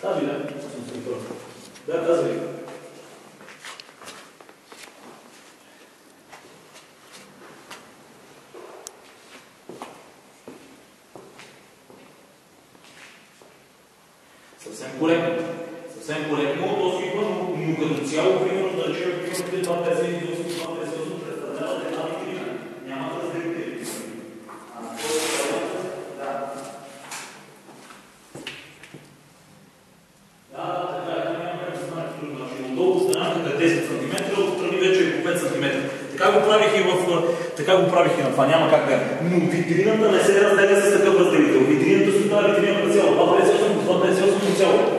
Тази ли? Да, тази ли? Съвсем коректно. Съвсем коректно. Този идва, но като цяло, примерно, да речем, примерно, 258 представляват една витрина. Няма да разделите. Така го правих и на това, няма как да е. Но витрината не се разделя с такъв разделител. Витрината си това витрина на цяло. 258 по цяло.